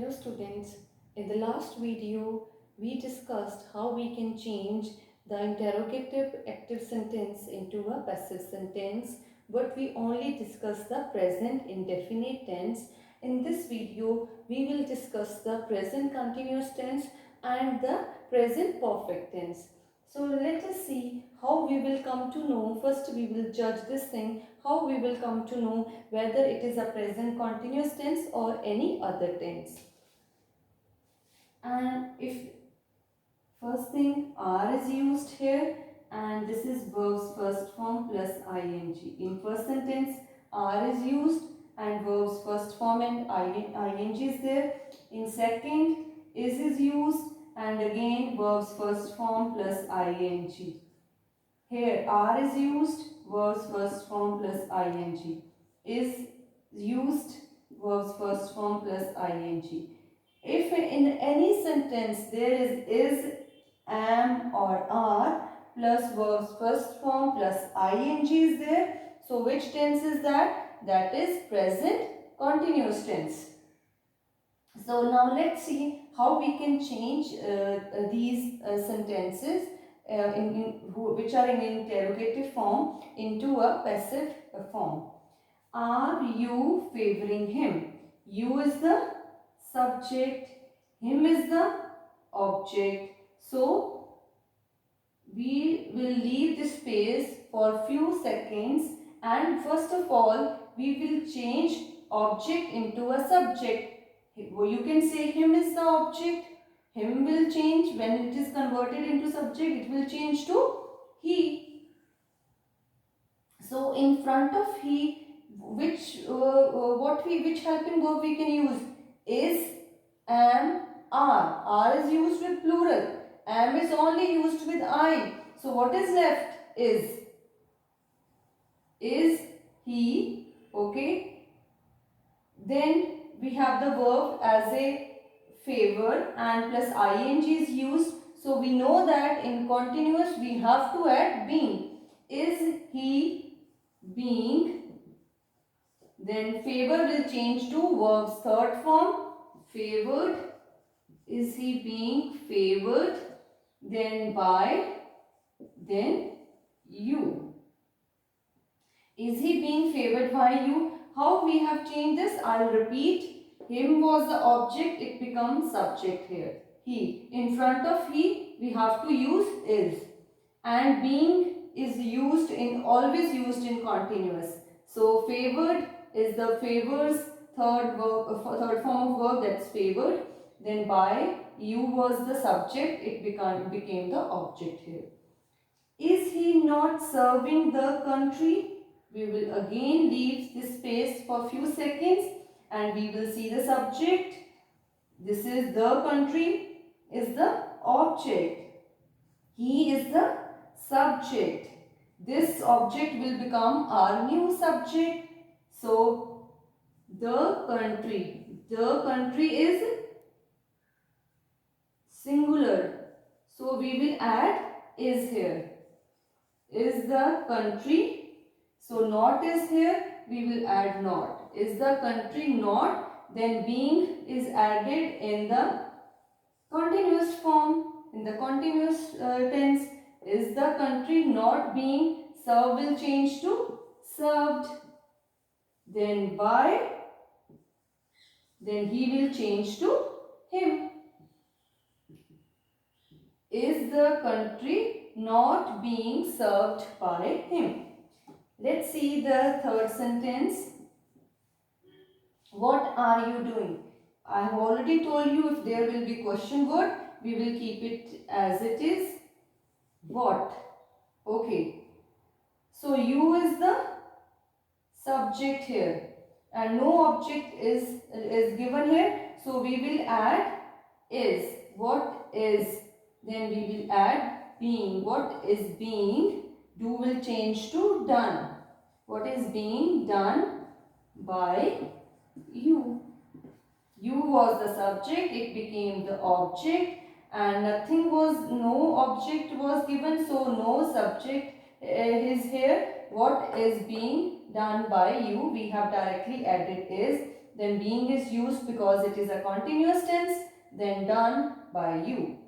Hello students, in the last video we discussed how we can change the interrogative active sentence into a passive sentence, but we only discussed the present indefinite tense. In this video we will discuss the present continuous tense and the present perfect tense. So let us see how we will come to know. First we will judge this thing, how we will come to know whether it is a present continuous tense or any other tense. And if first thing R is used here, and this is verbs first form plus ing. In first sentence R is used and verbs first form and ing is there. In second is used and again verbs first form plus ing. Here R is used, verbs first form plus ing. Is used, verbs first form plus ing. If in any sentence there is, am or are plus verbs first form plus ing is there, so which tense is that? That is present continuous tense. So now let's see how we can change these sentences which are in interrogative form into a passive form. Are you favoring him? You is the subject, him is the object. So we will leave the space for few seconds, and first of all we will change object into a subject. You can say him is the object. Him will change when it is converted into subject. It will change to he. So in front of he, which helping verb we can use? Is, am, are. Are is used with plural. Am is only used with I. So what is left? Is. Is he? Okay. Then we have the verb as a favor and plus ing is used. So we know that in continuous we have to add being. Is he being? Then favor will change to verb's third form. Favored. Is he being favored? Then by. Then you. Is he being favored by you? How we have changed this? I'll repeat. Him was the object. It becomes subject here. He. In front of he, we have to use is. And being is used in, always used in continuous. So favored is the favors third form of verb, that's favored. Then by, you was the subject. It became the object here. Is he not serving the country? We will again leave this space for few seconds and we will see the subject. This is the country, is the object. He is the subject. This object will become our new subject. So, the country is singular. So, we will add is here. Is the country. So, not is here. We will add not. Is the country not? Then being is added in the continuous form. In the continuous tense. Is the country not being served will change to served. Then by. Then he will change to him. Is the country not being served by him? Let's see the third sentence. What are you doing? I have already told you if there will be question word, we will keep it as it is. What? Okay. So you is the subject here and no object is given here. So we will add is. What is? Then we will add being. What is being? Do will change to done. What is being done by you? You was the subject, it became the object and no object was given, so no subject is here. What is being done by you? We have directly added is. then being is used because it is a continuous tense, then done by you.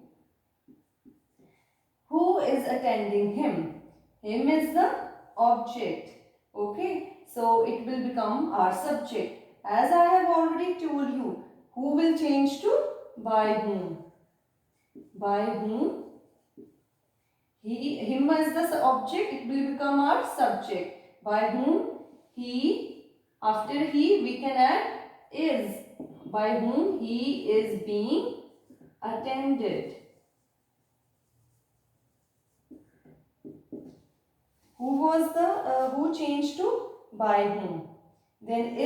Who is attending him? Him is the object. Okay, so it will become our subject. As I have already told you, who will change to by whom? By whom? Him as the object, it will become our subject. By whom? He. After he, we can add is. By whom he is being attended. Who changed to by whom? Then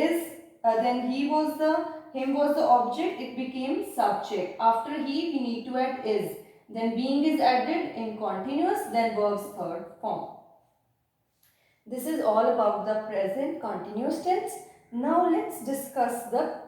him was the object, it became subject. After he, we need to add is. Then being is added in continuous, then verb's third form. This is all about the present continuous tense. Now let's discuss the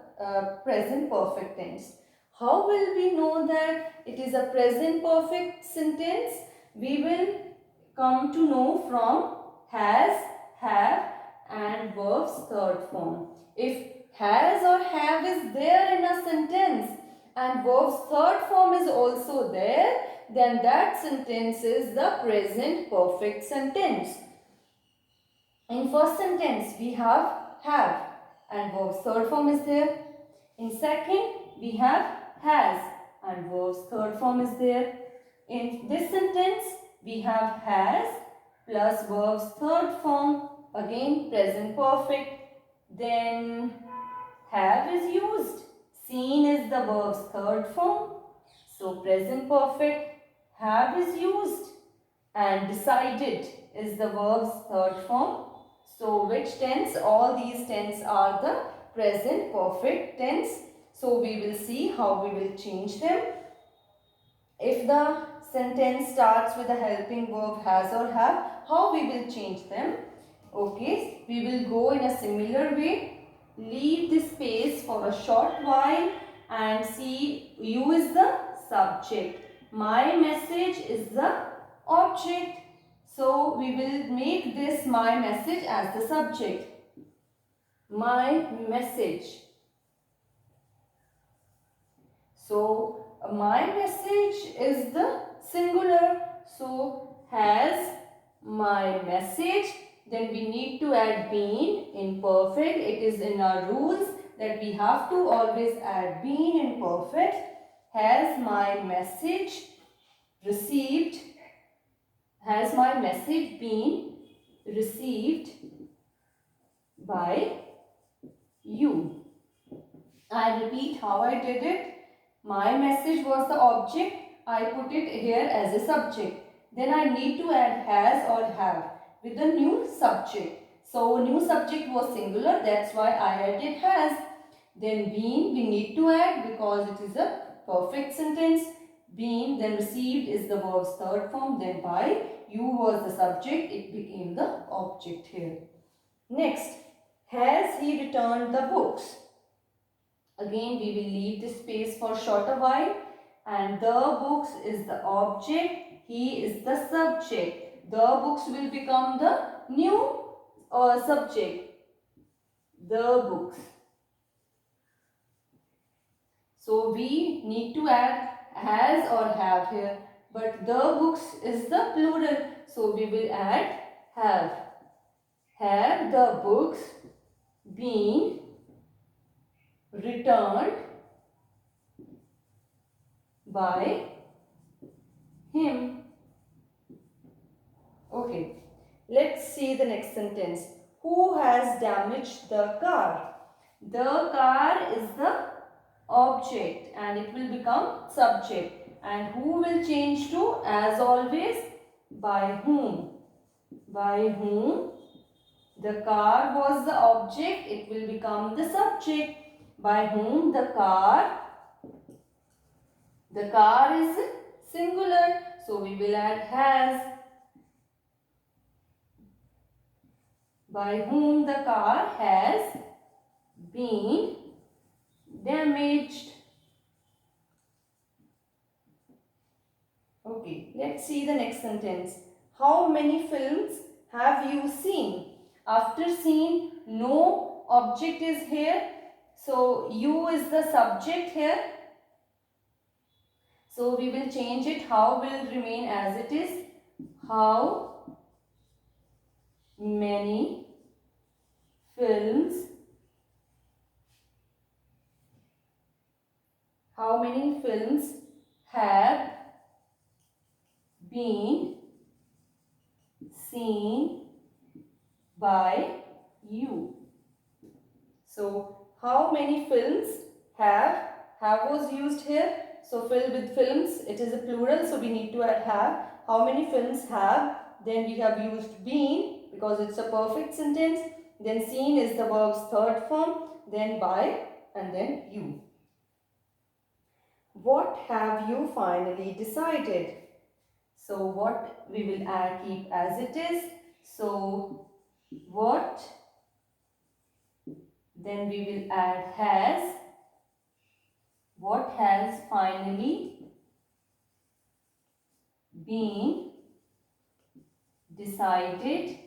present perfect tense. How will we know that it is a present perfect sentence? We will come to know from has, have and verb's third form. If has or have is there in a sentence and verb's third form is also there, then that sentence is the present perfect sentence. In first sentence, we have and verb's third form is there. In second, we have has and verb's third form is there. In this sentence, we have has plus verb's third form, again present perfect. Then have is used. Seen is the verb's third form. So present perfect, have is used. And decided is the verb's third form. So which tense? All these tense are the present perfect tense. So we will see how we will change them. If the sentence starts with a helping verb has or have, how we will change them? Okay, we will go in a similar way. Leave the space for a short while and see you is the subject. My message is the object. So we will make this my message as the subject. My message. So my message is the singular. So has my message. Then we need to add been in perfect. It is in our rules that we have to always add been in perfect. Has my message received? Has my message been received by you? I repeat how I did it. My message was the object. I put it here as a subject. Then I need to add has or have with the new subject. So new subject was singular. That's why I added has. Then been we need to add because it is a perfect sentence. Been, then received is the verb's third form. Then by, you was the subject. It became the object here. Next, has he returned the books? Again, we will leave this space for shorter while. And the books is the object. He is the subject. The books will become the new subject. The books. So we need to add has or have here. But the books is the plural. So we will add have. Have the books been returned by him? Okay. Let's see the next sentence. Who has damaged the car? The car is the object and it will become subject. And who will change to, as always, by whom? By whom? The car was the object, it will become the subject. By whom the car is singular. So we will add has. By whom the car has been damaged. Okay, let's see the next sentence. How many films have you seen? After seen, no object is here. So you is the subject here. So we will change it. How will remain as it is. How many films, have been seen by you? So how many films have was used here. So fill with films, it is a plural, so we need to add have. How many films have, then we have used been because it's a perfect sentence. Then seen is the verb's third form, then by, and then you. What have you finally decided? So what we will keep as it is. So what, then we will add has. What has finally been decided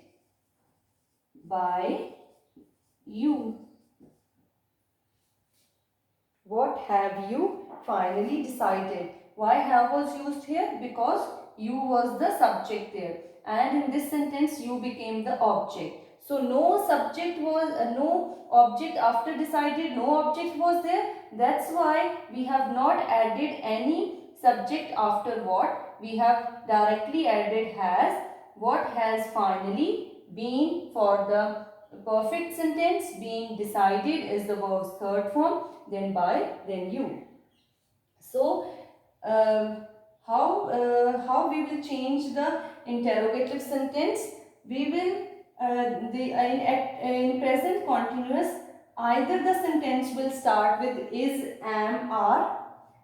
by you? What have you finally decided? Why have was used here? Because you was the subject there, and in this sentence you became the object. So no subject was no object after decided, no object was there. That's why we have not added any subject after what. We have directly added has. What has finally been for the perfect sentence. Being decided is the verb's third form, then by, then you. So how we will change the interrogative sentence? We will in present continuous, either the sentence will start with is, am, are,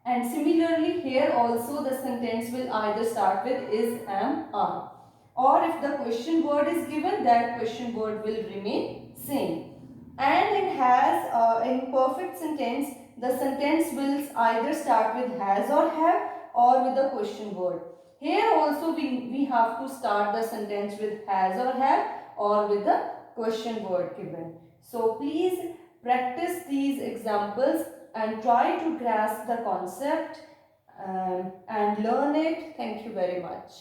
and similarly here also the sentence will either start with is, am, are, or if the question word is given, that question word will remain same. And in has, in perfect sentence, the sentence will either start with has or have or with a question word. Here also we have to start the sentence with has or have or with the question word given. So please practice these examples and try to grasp the concept and learn it. Thank you very much.